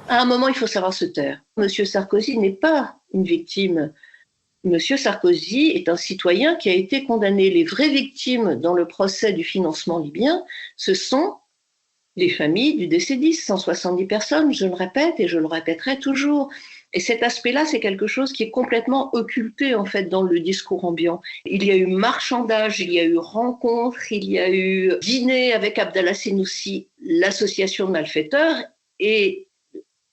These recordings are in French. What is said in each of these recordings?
À un moment, il faut savoir se taire. Monsieur Sarkozy n'est pas une victime. Monsieur Sarkozy est un citoyen qui a été condamné. Les vraies victimes dans le procès du financement libyen, ce sont les familles du décédé, 170 personnes, je le répète et je le répéterai toujours. Et cet aspect-là, c'est quelque chose qui est complètement occulté en fait dans le discours ambiant. Il y a eu marchandage, il y a eu rencontre, il y a eu dîner avec Abdallah Senoussi, l'association de malfaiteurs, et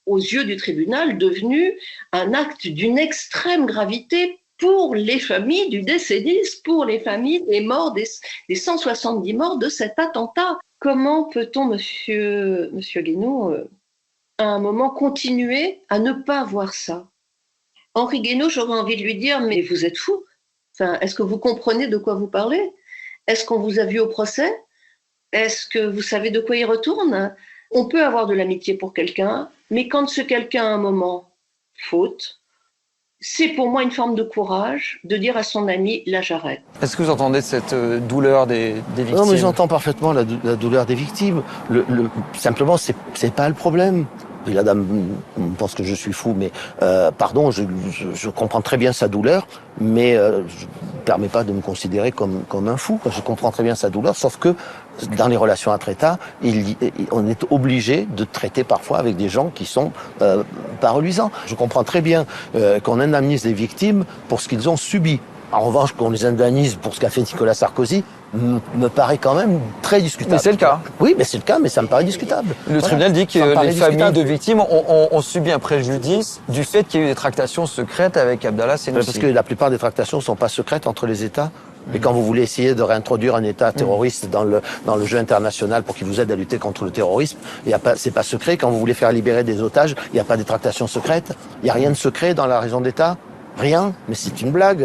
aux yeux du tribunal, devenu un acte d'une extrême gravité pour les familles du décédé, pour les familles des morts, des 170 morts de cet attentat. Comment peut-on, monsieur Guénaud, à un moment continuer à ne pas voir ça? Henri Guénaud, j'aurais envie de lui dire, mais vous êtes fou. Enfin, est-ce que vous comprenez de quoi vous parlez? Est-ce qu'on vous a vu au procès? Est-ce que vous savez de quoi il retourne? On peut avoir de l'amitié pour quelqu'un, mais quand ce quelqu'un à un moment faute, c'est pour moi une forme de courage de dire à son ami, là j'arrête. Est-ce que vous entendez cette douleur des victimes? Non, mais j'entends parfaitement la douleur des victimes. Simplement, c'est pas le problème. Et la dame pense que je suis fou, mais pardon, je comprends très bien sa douleur, mais je ne permets pas de me considérer comme un fou. Je comprends très bien sa douleur, sauf que dans les relations entre États, on est obligé de traiter parfois avec des gens qui sont pas reluisants. Je comprends très bien qu'on indemnise les victimes pour ce qu'ils ont subi. En revanche, qu'on les indemnise pour ce qu'a fait Nicolas Sarkozy, me paraît quand même très discutable. Mais c'est le cas. Oui, mais c'est le cas, mais ça me paraît discutable. Le tribunal dit que les familles de victimes ont subi un préjudice du fait qu'il y a eu des tractations secrètes avec Abdallah Senoussi. Parce que la plupart des tractations ne sont pas secrètes entre les États. Et quand vous voulez essayer de réintroduire un État terroriste dans le jeu international pour qu'il vous aide à lutter contre le terrorisme, c'est pas secret. Quand vous voulez faire libérer des otages, il n'y a pas des tractations secrètes. Il n'y a rien de secret dans la raison d'État. Rien. Mais c'est une blague.